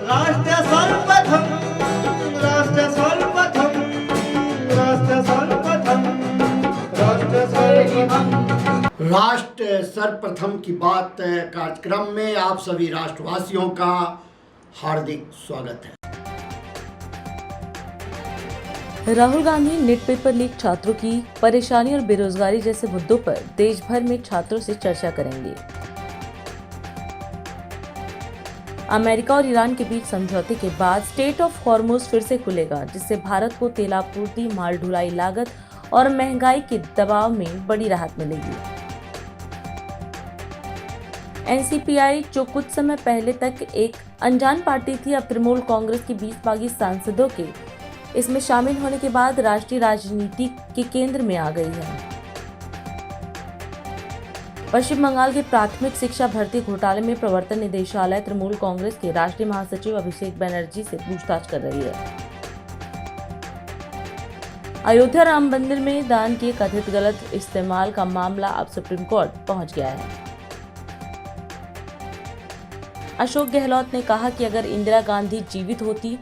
राष्ट्र सर्वप्रथम राष्ट्र सर्वप्रथम राष्ट्र सर्वप्रथम राष्ट्र सर्वप्रथम राष्ट्र सर्वप्रथम की बात कार्यक्रम में आप सभी राष्ट्रवासियों का हार्दिक स्वागत है। Rahul Gandhi NEET paper leak छात्रों की परेशानी और बेरोजगारी जैसे मुद्दों पर देश भर में छात्रों से चर्चा करेंगे। अमेरिका और ईरान के बीच समझौते के बाद स्टेट ऑफ हॉर्मुज फिर से खुलेगा, जिससे भारत को तेल आपूर्ति, माल ढुलाई लागत और महंगाई के दबाव में बड़ी राहत मिलेगी। एनसीपीआई, जो कुछ समय पहले तक एक अनजान पार्टी थी, अब तृणमूल कांग्रेस के 20 बागी सांसदों के इसमें शामिल होने के बाद राष्ट्रीय राजनीति के केंद्र में आ गई है। पश्चिम बंगाल के प्राथमिक शिक्षा भर्ती घोटाले में प्रवर्तन निदेशालय तृणमूल कांग्रेस के राष्ट्रीय महासचिव अभिषेक बनर्जी से पूछताछ कर रही है। अयोध्या राम मंदिर में दान के कथित गलत इस्तेमाल का मामला अब सुप्रीम कोर्ट पहुंच गया है। अशोक गहलोत ने कहा कि अगर इंदिरा गांधी जीवित होती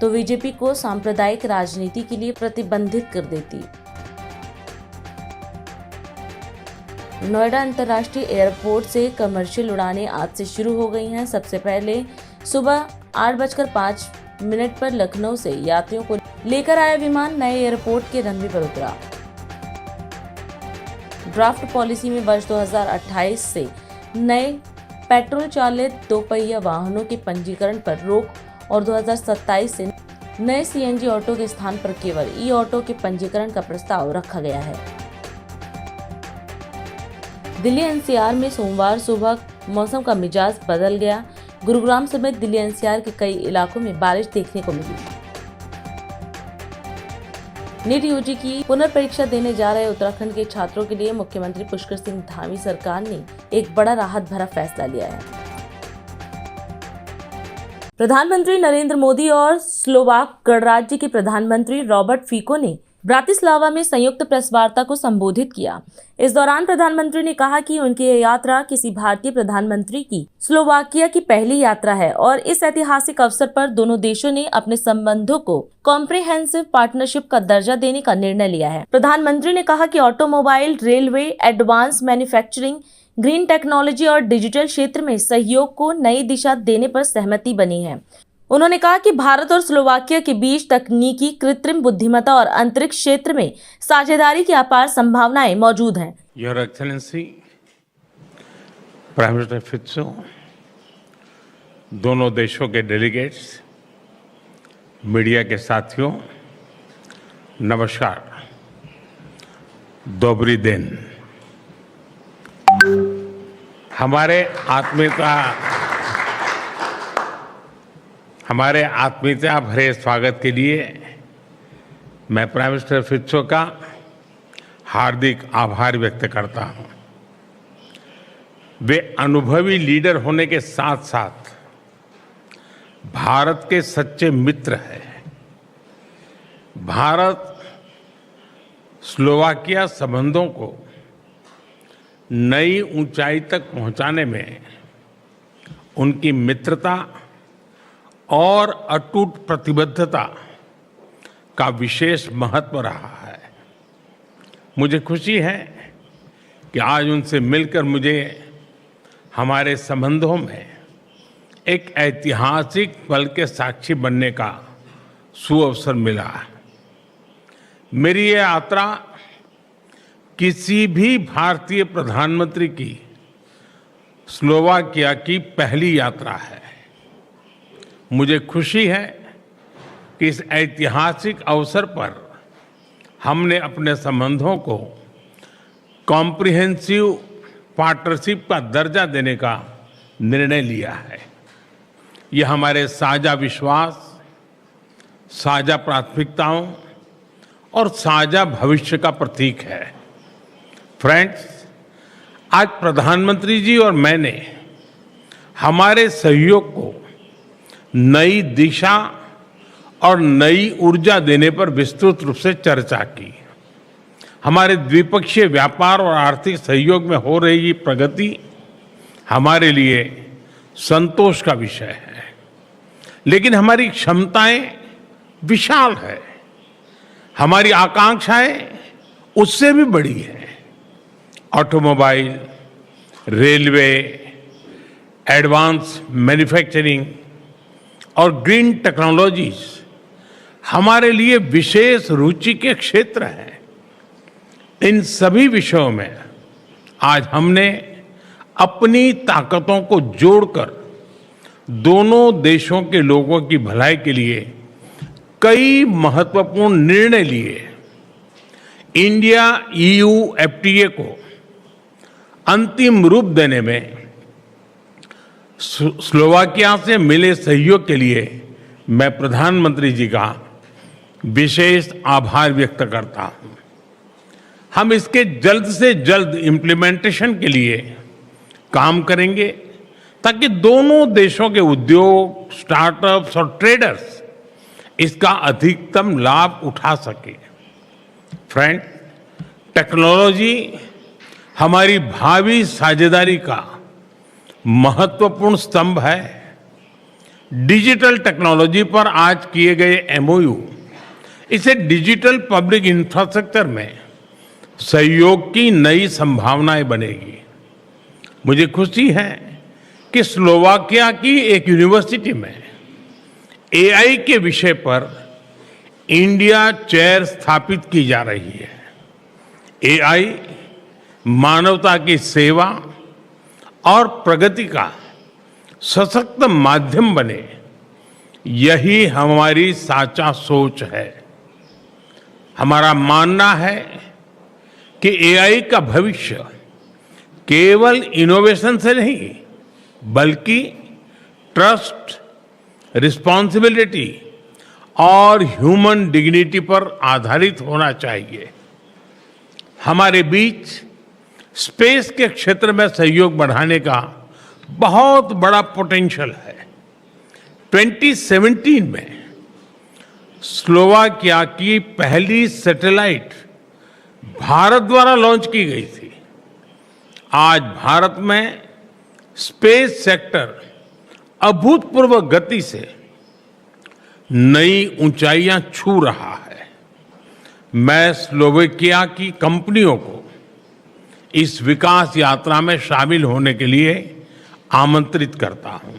तो बीजेपी को सांप्रदायिक राजनीति के लिए प्रतिबंधित कर देती। नोएडा अंतर्राष्ट्रीय एयरपोर्ट से कमर्शियल उड़ानें आज से शुरू हो गई हैं। सबसे पहले सुबह 8:05 पर लखनऊ से यात्रियों को लेकर आया विमान नए एयरपोर्ट के रनवे पर उतरा। ड्राफ्ट पॉलिसी में वर्ष 2028 से नए पेट्रोल चालित दोपहिया वाहनों के पंजीकरण पर रोक और 2027 से नए सीएनजी ऑटो के स्थान पर केवल ई ऑटो के पंजीकरण का प्रस्ताव रखा गया है। दिल्ली एनसीआर में सोमवार सुबह मौसम का मिजाज बदल गया। गुरुग्राम समेत दिल्ली एनसीआर के कई इलाकों में बारिश देखने को मिली। नीट यूजी की पुनर्परीक्षा देने जा रहे उत्तराखंड के छात्रों के लिए मुख्यमंत्री पुष्कर सिंह धामी सरकार ने एक बड़ा राहत भरा फैसला लिया है। प्रधानमंत्री नरेंद्र मोदी और स्लोवाक गणराज्य के प्रधानमंत्री रॉबर्ट फिको ने ब्रातिस्लावा में संयुक्त प्रेस वार्ता को संबोधित किया। इस दौरान प्रधानमंत्री ने कहा कि उनकी यह यात्रा किसी भारतीय प्रधानमंत्री की स्लोवाकिया की पहली यात्रा है और इस ऐतिहासिक अवसर पर दोनों देशों ने अपने संबंधों को कॉम्प्रिहेंसिव पार्टनरशिप का दर्जा देने का निर्णय लिया है। प्रधानमंत्री ने कहा कि automobile, railway, advance manufacturing, green technology और डिजिटल क्षेत्र में सहयोग को नई दिशा देने पर सहमति बनी है। उन्होंने कहा कि भारत और स्लोवाकिया के बीच तकनीकी, कृत्रिम बुद्धिमत्ता और अंतरिक्ष क्षेत्र में साझेदारी की अपार संभावनाएं मौजूद हैं। योर एक्सेलेंसी प्राइम मिनिस्टर फित्सो, दोनों देशों के डेलीगेट्स, मीडिया के साथियों, नमस्कार, दोबरी दिन। हमारे आत्मीयता भरे स्वागत के लिए मैं प्राइम मिनिस्टर फित्सो का हार्दिक आभार व्यक्त करता हूं। वे अनुभवी लीडर होने के साथ साथ भारत के सच्चे मित्र हैं। भारत स्लोवाकिया संबंधों को नई ऊंचाई तक पहुंचाने में उनकी मित्रता और अटूट प्रतिबद्धता का विशेष महत्व रहा है। मुझे खुशी है कि आज उनसे मिलकर मुझे हमारे संबंधों में एक ऐतिहासिक पल के साक्षी बनने का सुअवसर मिला है। मेरी ये यात्रा किसी भी भारतीय प्रधानमंत्री की स्लोवाकिया की पहली यात्रा है। मुझे खुशी है कि इस ऐतिहासिक अवसर पर हमने अपने संबंधों को कॉम्प्रिहेंसिव पार्टनरशिप का दर्जा देने का निर्णय लिया है। यह हमारे साझा विश्वास, साझा प्राथमिकताओं और साझा भविष्य का प्रतीक है। फ्रेंड्स, आज प्रधानमंत्री जी और मैंने हमारे सहयोग को नई दिशा और नई ऊर्जा देने पर विस्तृत रूप से चर्चा की। हमारे द्विपक्षीय व्यापार और आर्थिक सहयोग में हो रही प्रगति हमारे लिए संतोष का विषय है। लेकिन हमारी क्षमताएं विशाल है, हमारी आकांक्षाएं उससे भी बड़ी है। ऑटोमोबाइल, रेलवे, एडवांस मैन्युफैक्चरिंग और ग्रीन टेक्नोलॉजीज हमारे लिए विशेष रुचि के क्षेत्र हैं। इन सभी विषयों में आज हमने अपनी ताकतों को जोड़कर दोनों देशों के लोगों की भलाई के लिए कई महत्वपूर्ण निर्णय लिए। इंडिया EU FTA को अंतिम रूप देने में स्लोवाकिया से मिले सहयोग के लिए मैं प्रधानमंत्री जी का विशेष आभार व्यक्त करता हूं। हम इसके जल्द से जल्द इम्प्लीमेंटेशन के लिए काम करेंगे ताकि दोनों देशों के उद्योग, स्टार्टअप्स और ट्रेडर्स इसका अधिकतम लाभ उठा सके। फ्रेंड, टेक्नोलॉजी हमारी भावी साझेदारी का महत्वपूर्ण स्तंभ है। डिजिटल टेक्नोलॉजी पर आज किए गए MOU इसे डिजिटल पब्लिक इंफ्रास्ट्रक्चर में सहयोग की नई संभावनाएं बनेगी। मुझे खुशी है कि स्लोवाकिया की एक यूनिवर्सिटी में AI के विषय पर इंडिया चेयर स्थापित की जा रही है। AI मानवता की सेवा और प्रगति का सशक्त माध्यम बने, यही हमारी साचा सोच है। हमारा मानना है कि AI का भविष्य केवल इनोवेशन से नहीं बल्कि ट्रस्ट, रिस्पॉन्सिबिलिटी और ह्यूमन डिग्निटी पर आधारित होना चाहिए। हमारे बीच स्पेस के क्षेत्र में सहयोग बढ़ाने का बहुत बड़ा पोटेंशियल है। 2017 में स्लोवाकिया की पहली सैटेलाइट भारत द्वारा लॉन्च की गई थी। आज भारत में स्पेस सेक्टर अभूतपूर्व गति से नई ऊंचाइयां छू रहा है। मैं स्लोवाकिया की कंपनियों को इस विकास यात्रा में शामिल होने के लिए आमंत्रित करता हूं।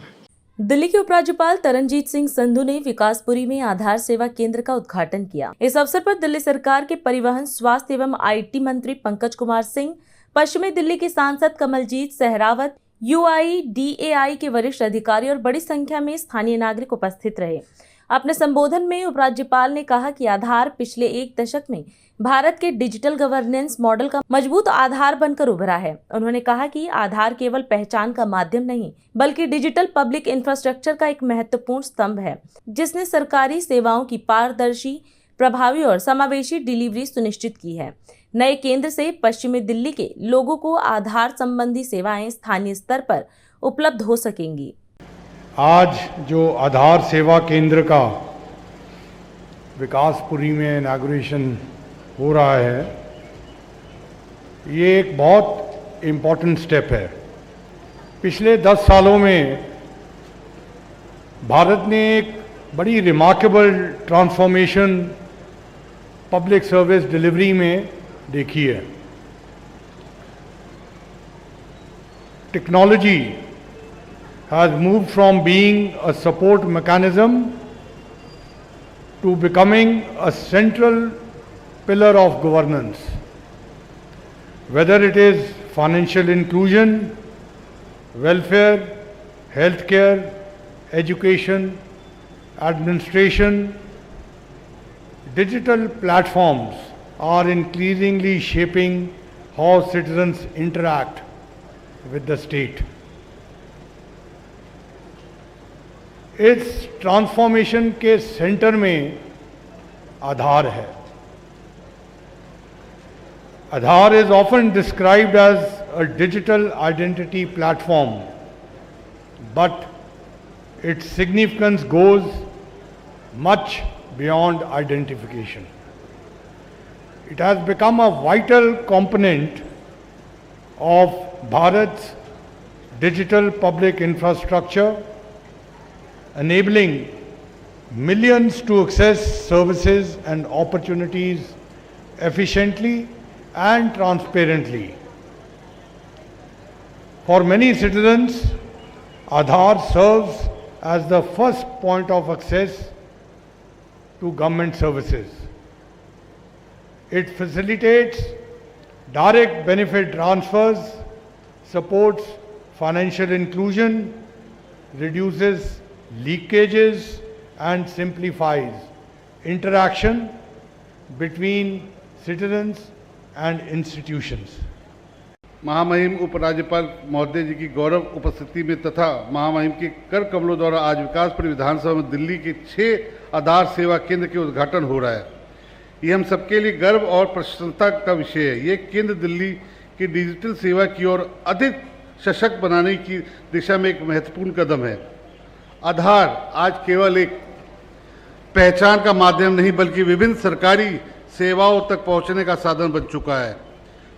दिल्ली के उपराज्यपाल तरनजीत सिंह संधू ने विकासपुरी में आधार सेवा केंद्र का उद्घाटन किया। इस अवसर पर दिल्ली सरकार के परिवहन, स्वास्थ्य एवं IT मंत्री पंकज कुमार सिंह, पश्चिमी दिल्ली के सांसद कमलजीत सहरावत, UIDAI के वरिष्ठ अधिकारी और बड़ी संख्या में स्थानीय नागरिक उपस्थित रहे। अपने संबोधन में उपराज्यपाल ने कहा कि आधार पिछले एक दशक में भारत के डिजिटल गवर्नेंस मॉडल का मजबूत आधार बनकर उभरा है। उन्होंने कहा कि आधार केवल पहचान का माध्यम नहीं बल्कि डिजिटल पब्लिक इंफ्रास्ट्रक्चर का एक महत्वपूर्ण स्तंभ है, जिसने सरकारी सेवाओं की पारदर्शी, प्रभावी और समावेशी डिलीवरी सुनिश्चित की है। नए केंद्र से पश्चिमी दिल्ली के लोगों को आधार संबंधी सेवाएं स्थानीय स्तर पर उपलब्ध हो सकेंगी। आज जो आधार सेवा केंद्र का विकासपुरी में इनॉग्रेशन हो रहा है, ये एक बहुत इम्पोर्टेंट स्टेप है। पिछले 10 सालों में भारत ने एक बड़ी remarkable transformation public service delivery में देखी है। Technology has moved from being a support mechanism to becoming a central pillar of governance. Whether it is financial inclusion, welfare, healthcare, education, administration, digital platforms are increasingly shaping how citizens interact with the state. इस transformation के centre में आधार है। आधार is often described as a digital identity platform, but its significance goes much beyond identification. It has become a vital component of Bharat's digital public infrastructure, enabling millions to access services and opportunities efficiently and transparently. For many citizens, Aadhaar serves as the first point of access to government services. It facilitates direct benefit transfers, supports financial inclusion, reduces leakages, and simplifies interaction between citizens and institutions. महामहिम उपराज्यपाल महोदय जी की गौरव उपस्थिति में तथा महामहिम के कर कमलों द्वारा आज विकासपुर विधानसभा में दिल्ली के 6 आधार सेवा केंद्र के उद्घाटन हो रहा है। ये हम सबके लिए गर्व और प्रसन्नता का विषय है। ये केंद्र दिल्ली की डिजिटल सेवा की ओर अधिक सशक्त बनाने की दिशा में एक महत्वपूर्ण कदम है। आधार आज केवल एक पहचान का माध्यम नहीं बल्कि विभिन्न सरकारी सेवाओं तक पहुंचने का साधन बन चुका है।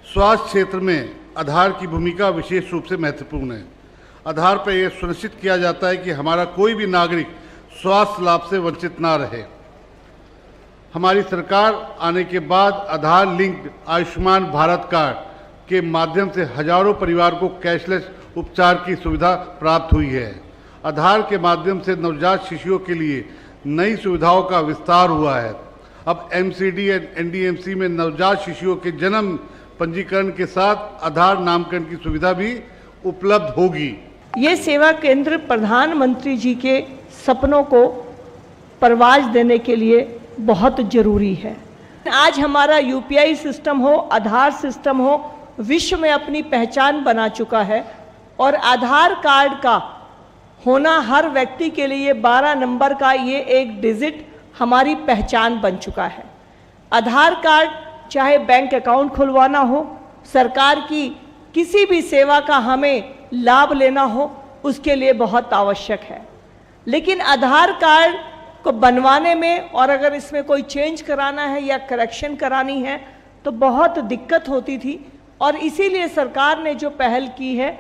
स्वास्थ्य क्षेत्र में आधार की भूमिका विशेष रूप से महत्वपूर्ण है। आधार पर यह सुनिश्चित किया जाता है कि हमारा कोई भी नागरिक स्वास्थ्य लाभ से वंचित ना रहे। हमारी सरकार आने के बाद आधार लिंक्ड आयुष्मान भारत कार्ड के माध्यम से हजारों परिवार को कैशलेस उपचार की सुविधा प्राप्त हुई है। आधार के माध्यम से नवजात शिशुओं के लिए नई सुविधाओं का विस्तार हुआ है। अब एमसीडी एंड एनडीएमसी में नवजात शिशुओं के जन्म पंजीकरण के साथ आधार नामकरण की सुविधा भी उपलब्ध होगी। ये सेवा केंद्र प्रधानमंत्री जी के सपनों को परवाज देने के लिए बहुत जरूरी है। आज हमारा यूपीआई सिस्टम हो, आधार सिस्टम हो, विश्व में अपनी पहचान बना चुका है और आधार कार्ड का होना हर व्यक्ति के लिए 12 नंबर का ये एक डिजिट हमारी पहचान बन चुका है। आधार कार्ड चाहे बैंक अकाउंट खुलवाना हो, सरकार की किसी भी सेवा का हमें लाभ लेना हो, उसके लिए बहुत आवश्यक है। लेकिन आधार कार्ड को बनवाने में और अगर इसमें कोई चेंज कराना है या करेक्शन करानी है तो बहुत दिक्कत होती थी और इसीलिए सरकार ने जो पहल की है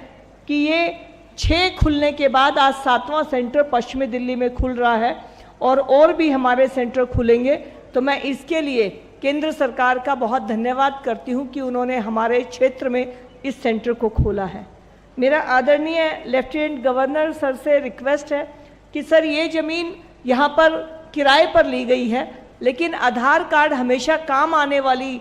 कि ये 6 खुलने के बाद आज 7वां सेंटर पश्चिमी दिल्ली में खुल रहा है और भी हमारे सेंटर खुलेंगे। तो मैं इसके लिए केंद्र सरकार का बहुत धन्यवाद करती हूं कि उन्होंने हमारे क्षेत्र में इस सेंटर को खोला है। मेरा आदरणीय लेफ्टिनेंट गवर्नर सर से रिक्वेस्ट है कि सर ये ज़मीन यहाँ पर किराए पर ली गई है, लेकिन आधार कार्ड हमेशा काम आने वाली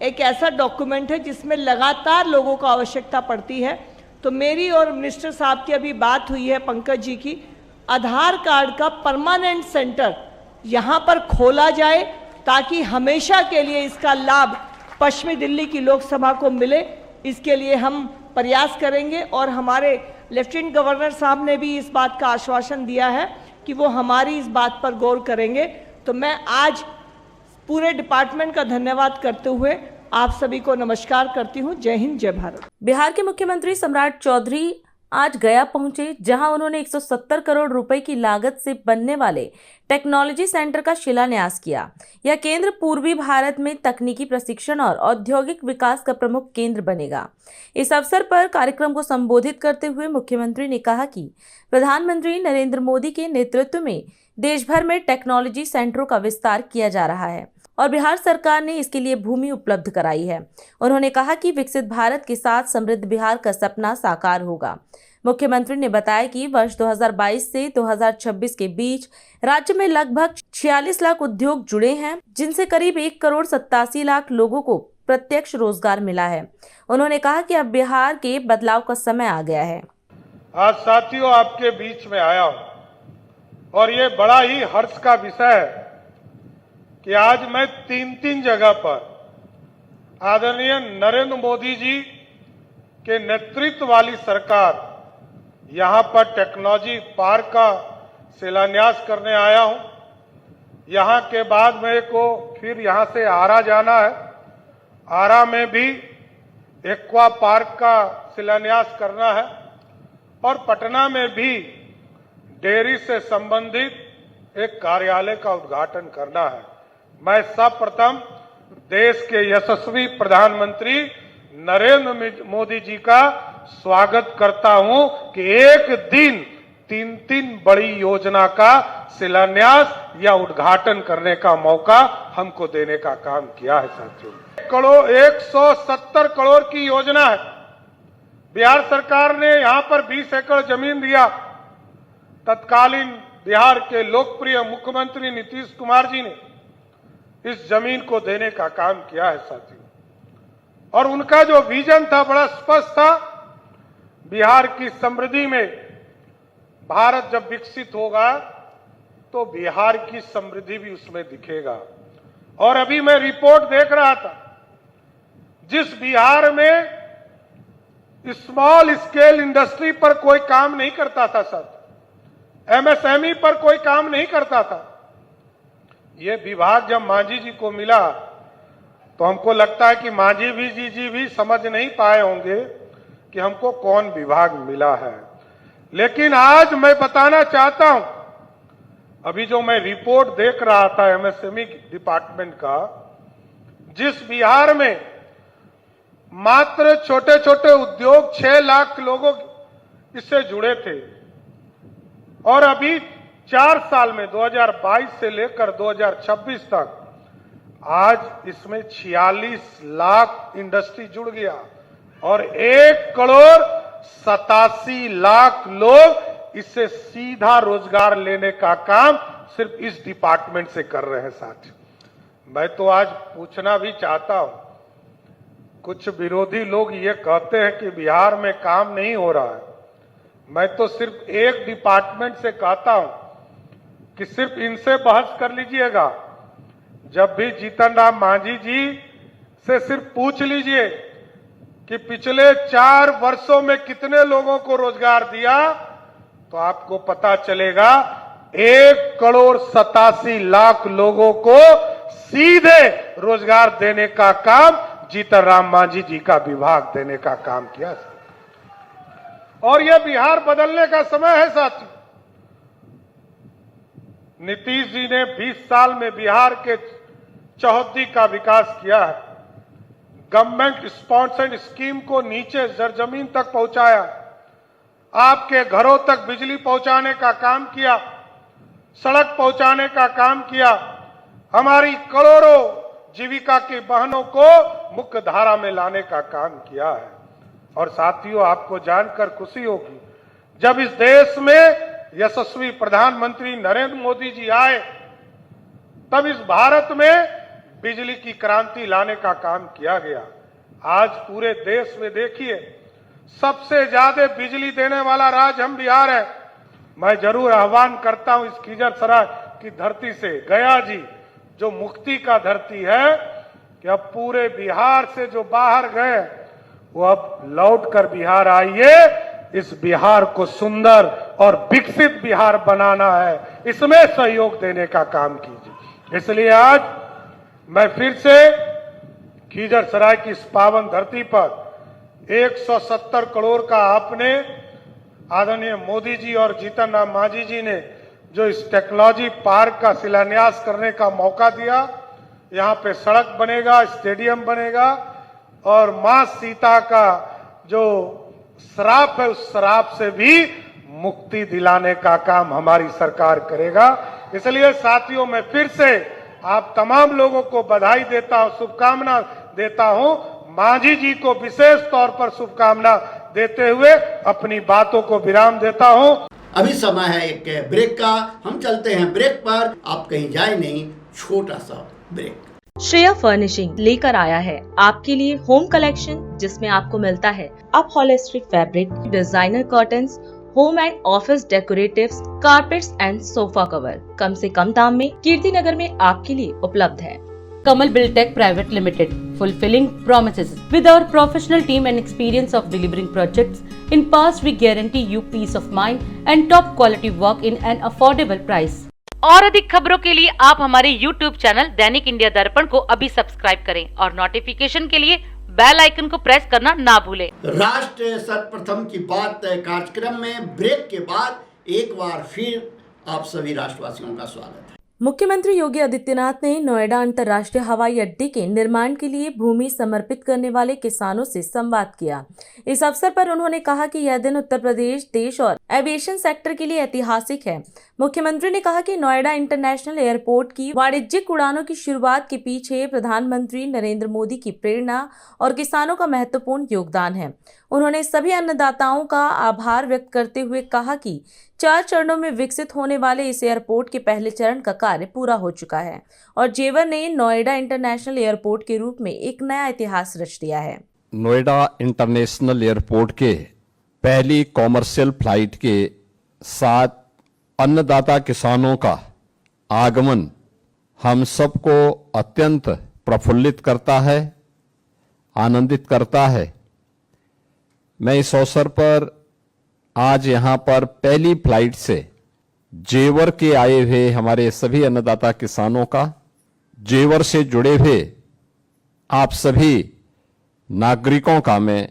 एक ऐसा डॉक्यूमेंट है जिसमें लगातार लोगों को आवश्यकता पड़ती है। तो मेरी और मिनिस्टर साहब की अभी बात हुई है पंकज जी की, आधार कार्ड का परमानेंट सेंटर यहाँ पर खोला जाए ताकि हमेशा के लिए इसका लाभ पश्चिमी दिल्ली की लोकसभा को मिले। इसके लिए हम प्रयास करेंगे और हमारे लेफ्टिनेंट गवर्नर साहब ने भी इस बात का आश्वासन दिया है कि वो हमारी इस बात पर गौर करेंगे। तो मैं आज पूरे डिपार्टमेंट का धन्यवाद करते हुए आप सभी को नमस्कार करती हूँ। जय हिंद, जय भारत। बिहार के मुख्यमंत्री सम्राट चौधरी आज गया पहुंचे, जहां उन्होंने 170 करोड़ रुपए की लागत से बनने वाले टेक्नोलॉजी सेंटर का शिलान्यास किया। यह केंद्र पूर्वी भारत में तकनीकी प्रशिक्षण और औद्योगिक विकास का प्रमुख केंद्र बनेगा। इस अवसर पर कार्यक्रम को संबोधित करते हुए मुख्यमंत्री ने कहा कि प्रधानमंत्री नरेंद्र मोदी के नेतृत्व में देश भर में टेक्नोलॉजी सेंटरों का विस्तार किया जा रहा है और बिहार सरकार ने इसके लिए भूमि उपलब्ध कराई है। उन्होंने कहा कि विकसित भारत के साथ समृद्ध बिहार का सपना साकार होगा। मुख्यमंत्री ने बताया कि वर्ष 2022 से 2026 के बीच राज्य में लगभग 46 लाख उद्योग जुड़े हैं, जिनसे करीब 1,87,00,000 लोगों को प्रत्यक्ष रोजगार मिला है। उन्होंने कहा कि अब बिहार के बदलाव का समय आ गया है। आज साथियों आपके बीच में आया हूं और ये बड़ा ही हर्ष का विषय है कि आज मैं 3 जगह पर आदरणीय नरेंद्र मोदी जी के नेतृत्व वाली सरकार यहां पर टेक्नोलॉजी पार्क का शिलान्यास करने आया हूं। यहां के बाद मेरे को फिर यहां से आरा जाना है। आरा में भी एक्वा पार्क का शिलान्यास करना है और पटना में भी डेयरी से संबंधित एक कार्यालय का उद्घाटन करना है। मैं सर्वप्रथम देश के यशस्वी प्रधानमंत्री नरेंद्र मोदी जी का स्वागत करता हूं कि एक दिन 3 बड़ी योजना का शिलान्यास या उद्घाटन करने का मौका हमको देने का काम किया है साथियों। 170 करोड़ की योजना है। बिहार सरकार ने यहां पर 20 एकड़ जमीन दिया। तत्कालीन बिहार के लोकप्रिय मुख्यमंत्री नीतीश कुमार जी ने इस जमीन को देने का काम किया है साथियों। और उनका जो विजन था बड़ा स्पष्ट था, बिहार की समृद्धि में भारत जब विकसित होगा तो बिहार की समृद्धि भी उसमें दिखेगा। और अभी मैं रिपोर्ट देख रहा था, जिस बिहार में स्मॉल स्केल इंडस्ट्री पर कोई काम नहीं करता था सर, एमएसएमई पर कोई काम नहीं करता था, ये विभाग जब मांझी जी को मिला तो हमको लगता है कि मांझी जी भी समझ नहीं पाए होंगे कि हमको कौन विभाग मिला है। लेकिन आज मैं बताना चाहता हूं, अभी जो मैं रिपोर्ट देख रहा था एमएसएमई डिपार्टमेंट का, जिस बिहार में मात्र छोटे छोटे उद्योग 6 लाख लोगों इससे जुड़े थे, और अभी 4 साल में 2022 से लेकर 2026 तक आज इसमें 46 लाख इंडस्ट्री जुड़ गया और 1,87,00,000 लोग इससे सीधा रोजगार लेने का काम सिर्फ इस डिपार्टमेंट से कर रहे हैं साथियों। मैं तो आज पूछना भी चाहता हूं, कुछ विरोधी लोग ये कहते हैं कि बिहार में काम नहीं हो रहा है। मैं तो सिर्फ एक डिपार्टमेंट से कहता हूं कि सिर्फ इनसे बहस कर लीजिएगा। जब भी जीतन राम मांझी जी से सिर्फ पूछ लीजिए कि पिछले 4 वर्षों में कितने लोगों को रोजगार दिया, तो आपको पता चलेगा 1,87,00,000 लोगों को सीधे रोजगार देने का काम जीतन राम मांझी जी का विभाग देने का काम किया। और यह बिहार बदलने का समय है साथियों। नीतीश जी ने 20 साल में बिहार के चौहद्दी का विकास किया है। गवर्नमेंट स्पॉन्सर्ड स्कीम को नीचे जमीन तक पहुंचाया, आपके घरों तक बिजली पहुंचाने का काम किया, सड़क पहुंचाने का काम किया, हमारी करोड़ों जीविका की बहनों को मुख्य धारा में लाने का काम किया है। और साथियों, आपको जानकर खुशी होगी, जब इस देश में यशस्वी प्रधानमंत्री नरेंद्र मोदी जी आए, तब इस भारत में बिजली की क्रांति लाने का काम किया गया। आज पूरे देश में देखिए, सबसे ज्यादा बिजली देने वाला राज्य हम बिहार है। मैं जरूर आह्वान करता हूं इस खिजरसराय की धरती से, गया जी जो मुक्ति का धरती है, कि अब पूरे बिहार से जो बाहर गए वो अब लौट कर बिहार आइए। इस बिहार को सुंदर और विकसित बिहार बनाना है, इसमें सहयोग देने का काम कीजिए। इसलिए आज मैं फिर से खिजरसराय की इस पावन धरती पर 170 करोड़ का आपने आदरणीय मोदी जी और जीतन राम मांझी जी ने जो इस टेक्नोलॉजी पार्क का शिलान्यास करने का मौका दिया, यहाँ पे सड़क बनेगा, स्टेडियम बनेगा, और मां सीता का जो श्राप है उस श्राप से भी मुक्ति दिलाने का काम हमारी सरकार करेगा। इसलिए साथियों, मैं फिर से आप तमाम लोगों को बधाई देता हूं, शुभकामना देता हूं। मांझी जी को विशेष तौर पर शुभकामना देते हुए अपनी बातों को विराम देता हूं। अभी समय है एक ब्रेक का, हम चलते हैं ब्रेक पर, आप कहीं जाए नहीं, छोटा सा ब्रेक। श्रेया फर्निशिंग लेकर आया है आपके लिए होम कलेक्शन, जिसमें आपको मिलता है upholstery fabric, designer curtains, home and office decoratives, carpets and sofa cover कम से कम दाम में कीर्ति नगर में आपके लिए उपलब्ध है। Kamal Buildtech Private Limited, fulfilling promises. With our professional team and experience of delivering projects, in past we guarantee you peace of mind and top quality work in an affordable price. और अधिक खबरों के लिए आप हमारे YouTube channel दैनिक India दर्पण को अभी सब्सक्राइब करें और नोटिफिकेशन के लिए बेल आइकन को प्रेस करना ना भूलें। राष्ट्र सर्वप्रथम की बात कार्यक्रम में ब्रेक के बाद एक बार फिर आप सभी राष्ट्रवासियों का स्वागत है। मुख्यमंत्री योगी आदित्यनाथ ने नोएडा अंतर्राष्ट्रीय हवाई अड्डे के निर्माण के लिए भूमि समर्पित करने वाले किसानों से संवाद किया। इस अवसर पर उन्होंने कहा कि यह दिन उत्तर प्रदेश, देश और एविएशन सेक्टर के लिए ऐतिहासिक है। मुख्यमंत्री ने कहा कि नोएडा इंटरनेशनल एयरपोर्ट की वाणिज्यिक उड़ानों की शुरुआत के पीछे प्रधानमंत्री नरेंद्र मोदी की प्रेरणा और किसानों का महत्वपूर्ण योगदान है। उन्होंने सभी अन्नदाताओं का आभार व्यक्त करते हुए कहा कि 4 चरणों में विकसित होने वाले इस एयरपोर्ट के पहले चरण का कार्य पूरा हो चुका है और जेवर ने नोएडा इंटरनेशनल एयरपोर्ट के रूप में एक नया इतिहास रच दिया है। नोएडा इंटरनेशनल एयरपोर्ट के पहली कॉमर्शियल फ्लाइट के साथ अन्नदाता किसानों का आगमन हम सबको अत्यंत प्रफुल्लित करता है, आनंदित करता है। मैं इस अवसर पर आज यहां पर पहली फ्लाइट से जेवर के आए हुए हमारे सभी अन्नदाता किसानों का, जेवर से जुड़े हुए आप सभी नागरिकों का मैं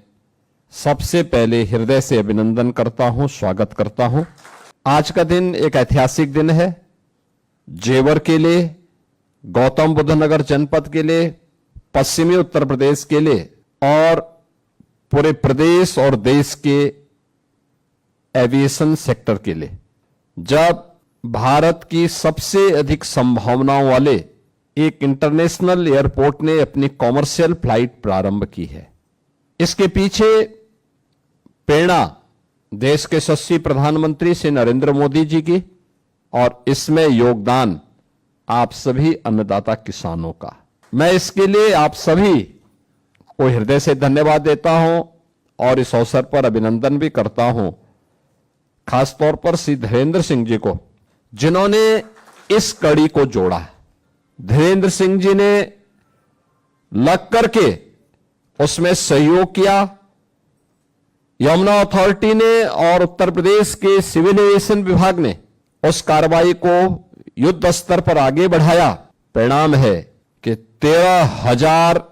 सबसे पहले हृदय से अभिनंदन करता हूं, स्वागत करता हूं। आज का दिन एक ऐतिहासिक दिन है जेवर के लिए, गौतम बुद्ध नगर जनपद के लिए, पश्चिमी उत्तर प्रदेश के लिए और पूरे प्रदेश और देश के एविएशन सेक्टर के लिए। जब भारत की सबसे अधिक संभावनाओं वाले एक इंटरनेशनल एयरपोर्ट ने अपनी कॉमर्शियल फ्लाइट प्रारंभ की है, इसके पीछे प्रेरणा देश के यशस्वी प्रधानमंत्री श्री नरेंद्र मोदी जी की और इसमें योगदान आप सभी अन्नदाता किसानों का। मैं इसके लिए आप सभी को हृदय से धन्यवाद देता हूं और इस अवसर पर अभिनंदन भी करता हूं, खासतौर पर श्री धीरेन्द्र सिंह जी को, जिन्होंने इस कड़ी को जोड़ा। धीरेन्द्र सिंह जी ने लग करके उसमें सहयोग किया। यमुना अथॉरिटी ने और उत्तर प्रदेश के सिविल एविएशन विभाग ने उस कार्रवाई को युद्ध स्तर पर आगे बढ़ाया। परिणाम है कि 13,000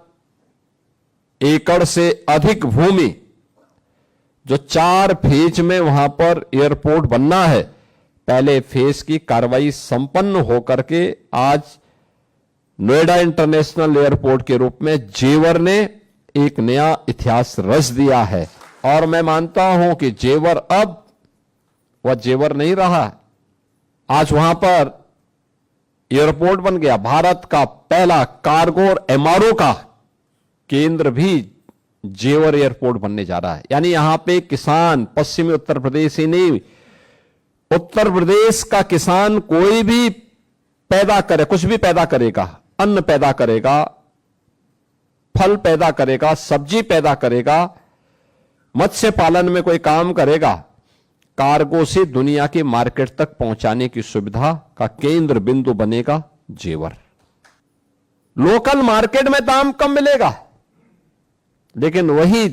एकड़ से अधिक भूमि जो 4 फेज में वहां पर एयरपोर्ट बनना है, पहले फेज की कार्रवाई संपन्न होकर के आज नोएडा इंटरनेशनल एयरपोर्ट के रूप में जेवर ने एक नया इतिहास रच दिया है। और मैं मानता हूं कि जेवर अब वह जेवर नहीं रहा, आज वहां पर एयरपोर्ट बन गया। भारत का पहला कार्गो और एमआरओ का केंद्र भी जेवर एयरपोर्ट बनने जा रहा है। यानी यहां पे किसान, पश्चिमी उत्तर प्रदेश ही नहीं, उत्तर प्रदेश का किसान कोई भी पैदा करे, कुछ भी पैदा करेगा, अन्न पैदा करेगा, फल पैदा करेगा, सब्जी पैदा करेगा, मत्स्य पालन में कोई काम करेगा, कार्गो से दुनिया की मार्केट तक पहुंचाने की सुविधा का केंद्र बिंदु बनेगा जेवर। लोकल मार्केट में दाम कम मिलेगा, लेकिन वही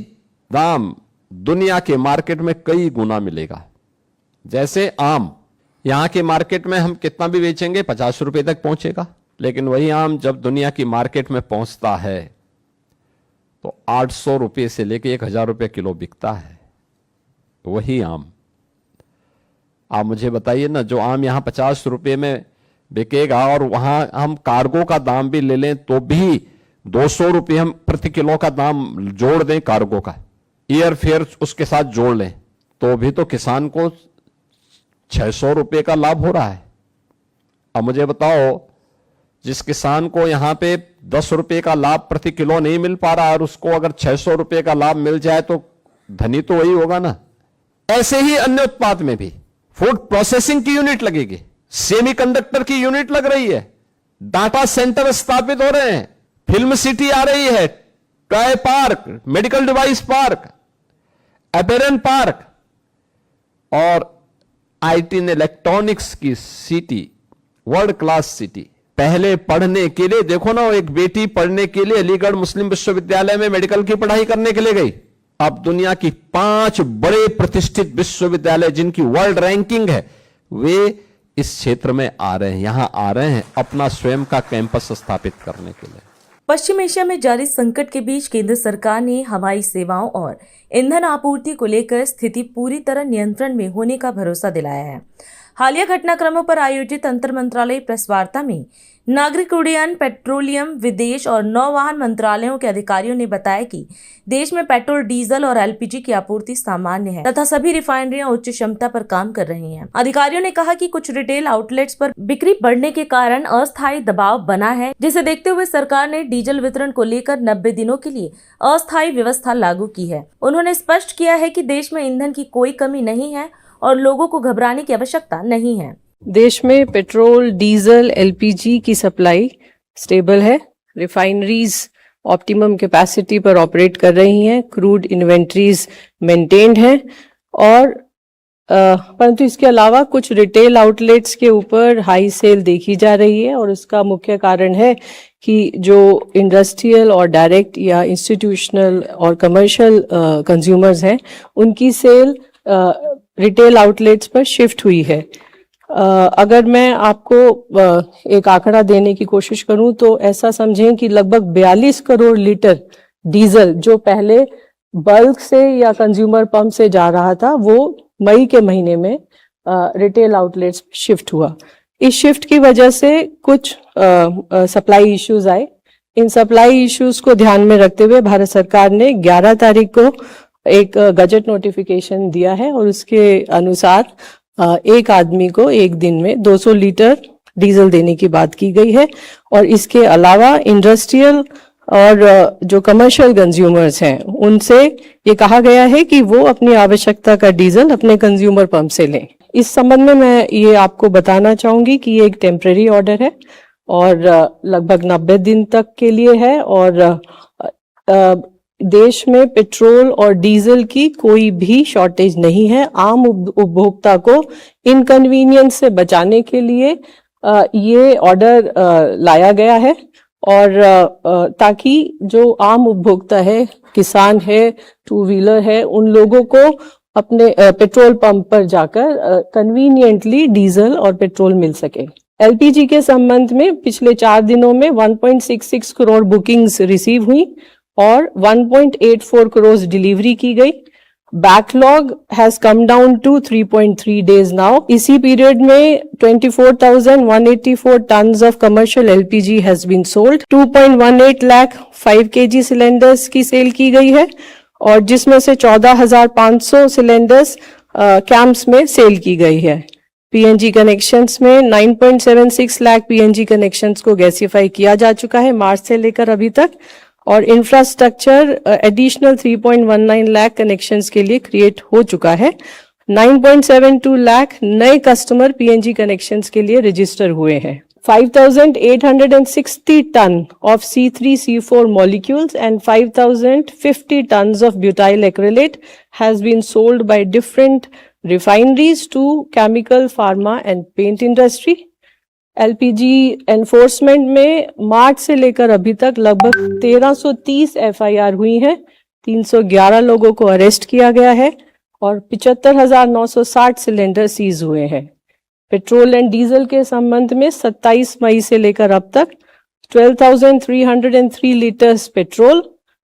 दाम दुनिया के मार्केट में कई गुना मिलेगा। जैसे आम, यहां के मार्केट में हम कितना भी बेचेंगे 50 रुपए तक पहुंचेगा, लेकिन वही आम जब दुनिया की मार्केट में पहुंचता है तो 800 रुपए से लेकर 1000 रुपए किलो बिकता है वही आम। आप मुझे बताइए ना, जो आम यहां 50 रुपए में बिकेगा और वहां हम कार्गो का दाम भी ले लें तो भी 200 रुपए हम प्रति किलो का दाम जोड़ दें, कार्गो का एयर फेयर उसके साथ जोड़ लें, तो भी तो किसान को 600 रुपए का लाभ हो रहा है। अब मुझे बताओ, जिस किसान को यहां पे 10 रुपए का लाभ प्रति किलो नहीं मिल पा रहा और उसको अगर 600 रुपए का लाभ मिल जाए तो धनी तो वही होगा ना। ऐसे ही अन्य उत्पाद में भी फूड प्रोसेसिंग की यूनिट लगेगी, सेमीकंडक्टर की यूनिट लग रही है, डाटा सेंटर स्थापित हो रहे हैं, फिल्म सिटी आ रही है, toy park, medical device park, apparel park और आईटी एंड इलेक्ट्रॉनिक्स की सिटी, वर्ल्ड क्लास सिटी। पहले पढ़ने के लिए देखो ना, एक बेटी पढ़ने के लिए अलीगढ़ मुस्लिम विश्वविद्यालय में मेडिकल की पढ़ाई करने के लिए गई। अब दुनिया की 5 बड़े प्रतिष्ठित विश्वविद्यालय जिनकी वर्ल्ड रैंकिंग है, वे इस क्षेत्र में आ रहे हैं, यहां आ रहे हैं अपना स्वयं का कैंपस स्थापित करने के लिए। पश्चिम एशिया में जारी संकट के बीच केंद्र सरकार ने हवाई सेवाओं और ईंधन आपूर्ति को लेकर स्थिति पूरी तरह नियंत्रण में होने का भरोसा दिलाया है। हालिया घटनाक्रमों पर आयोजित अंतर मंत्रालय प्रेस वार्ता में नागरिक उड्डयन, पेट्रोलियम, विदेश और नौवहन मंत्रालयों के अधिकारियों ने बताया कि देश में पेट्रोल, डीजल और एलपीजी की आपूर्ति सामान्य है तथा सभी रिफाइनरियां उच्च क्षमता पर काम कर रही हैं। अधिकारियों ने कहा कि कुछ रिटेल आउटलेट्स पर बिक्री बढ़ने के कारण अस्थायी दबाव बना है, जिसे देखते हुए सरकार ने डीजल वितरण को लेकर 90 दिनों के लिए अस्थायी व्यवस्था लागू की है। उन्होंने स्पष्ट किया है कि देश में ईंधन की कोई कमी नहीं है और लोगों को घबराने की आवश्यकता नहीं है। देश में पेट्रोल, डीजल, एलपीजी की सप्लाई स्टेबल है। रिफाइनरीज ऑप्टिमम कैपेसिटी पर ऑपरेट कर रही हैं। क्रूड इन्वेंट्रीज मेंटेन्ड हैं और परंतु इसके अलावा कुछ रिटेल आउटलेट्स के ऊपर हाई सेल देखी जा रही है और इसका मुख्य कारण है कि जो इंडस्ट्रियल और डायरेक्ट या इंस्टीट्यूशनल और कमर्शियल कंज्यूमर्स हैं, उनकी सेल रिटेल आउटलेट्स पर शिफ्ट हुई है। अगर मैं आपको एक आंकड़ा देने की कोशिश करूं तो ऐसा समझें कि लगभग 42 करोड़ लीटर डीजल जो पहले बल्क से या कंज्यूमर पंप से जा रहा था, वो मई के महीने में रिटेल आउटलेट्स शिफ्ट हुआ। इस शिफ्ट की वजह से कुछ सप्लाई इश्यूज आए। इन सप्लाई इश्यूज को ध्यान में रखते हुए भारत सरकार ने 11 तारीख को एक गजट नोटिफिकेशन दिया है और उसके अनुसार एक आदमी को एक दिन में 200 लीटर डीजल देने की बात की गई है और इसके अलावा इंडस्ट्रियल और जो कमर्शियल कंज्यूमर्स हैं, उनसे ये कहा गया है कि वो अपनी आवश्यकता का डीजल अपने कंज्यूमर पंप से लें। इस संबंध में मैं ये आपको बताना चाहूंगी कि ये एक टेम्परेरी ऑर्डर है और लगभग 90 दिन तक के लिए है और देश में पेट्रोल और डीजल की कोई भी शॉर्टेज नहीं है। आम उपभोक्ता को इनकन्वीनियंस से बचाने के लिए ये ऑर्डर लाया गया है और ताकि जो आम उपभोक्ता है, किसान है, टू व्हीलर है, उन लोगों को अपने पेट्रोल पंप पर जाकर कन्वीनियंटली डीजल और पेट्रोल मिल सके। एलपीजी के संबंध में पिछले 4 दिनों में 1.66 करोड़ बुकिंग्स रिसीव हुई और 1.84 करोड़ डिलीवरी की गई। Backlog has come down to 3.3 days now. इसी पीरियड में 24,184 tons of commercial LPG has been sold. 2.18 lakh 5 kg cylinders की सेल की गई है और जिसमें से 14,500 सिलेंडर्स कैंप्स में सेल की गई है। पीएनजी कनेक्शंस में 9.76 लाख पीएनजी कनेक्शंस को गैसीफाई किया जा चुका है मार्च से लेकर अभी तक और इंफ्रास्ट्रक्चर एडिशनल 3.19 लाख कनेक्शंस के लिए क्रिएट हो चुका है। 9.72 लाख नए कस्टमर पीएनजी कनेक्शंस के लिए रजिस्टर हुए हैं। 5,860 ton of C3C4 molecules and 5,050 tons of butyl acrylate has been sold by different refineries to chemical, pharma and paint industry. LPG enforcement में मार्च से लेकर अभी तक लगभग 1330 एफआईआर हुई हैं, 311 लोगों को अरेस्ट किया गया है और 75,960 सिलेंडर सीज हुए हैं। पेट्रोल एंड डीजल के संबंध में 27 मई से लेकर अब तक 12,303 litres petrol,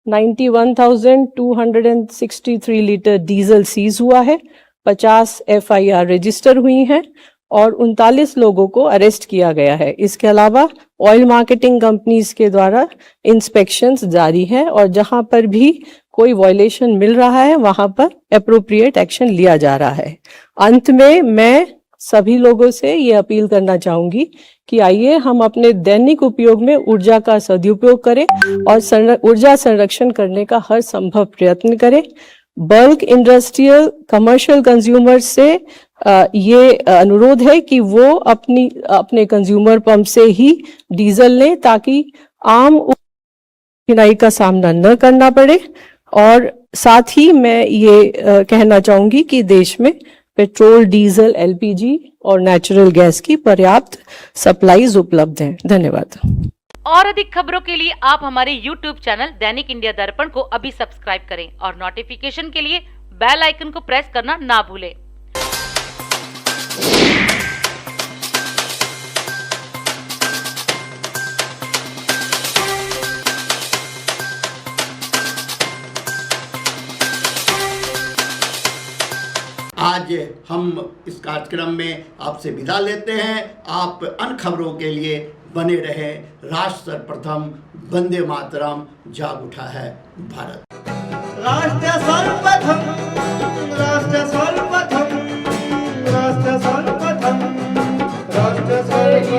91,263 litre diesel seize हुआ है, 50 एफआईआर रजिस्टर हुई हैं और 39 लोगों को अरेस्ट किया गया है। इसके अलावा ऑयल मार्केटिंग कंपनीज के द्वारा इंस्पेक्शंस जारी है और जहां पर भी कोई वायलेशन मिल रहा है वहां पर एप्रोप्रिएट एक्शन लिया जा रहा है। अंत में मैं सभी लोगों से ये अपील करना चाहूंगी कि आइए हम अपने दैनिक उपयोग में ऊर्जा का सदुपयोग करें और ऊर्जा संरक्षण करने का हर संभव प्रयत्न करें। बल्क इंडस्ट्रियल कमर्शियल कंज्यूमर्स से ये अनुरोध है कि वो अपने कंज्यूमर पंप से ही डीजल लें ताकि आम कठिनाई का सामना न करना पड़े। और साथ ही मैं ये कहना चाहूंगी कि देश में पेट्रोल, डीजल, एलपीजी और नेचुरल गैस की पर्याप्त सप्लाईज उपलब्ध हैं। धन्यवाद। और अधिक खबरों के लिए आप हमारे YouTube चैनल दैनिक इंडिया दर्पण को अभी सब्सक्राइब करें और नोटिफिकेशन के लिए बेल आइकन को प्रेस करना ना भूलें। आज हम इस कार्यक्रम में आपसे विदा लेते हैं। आप अन्य खबरों के लिए बने रहे। राष्ट्र सर्वप्रथम, वंदे मातरम, जाग उठा है भारत। राष्ट्र सर्वप्रथम, राष्ट्र सर्वप्रथम।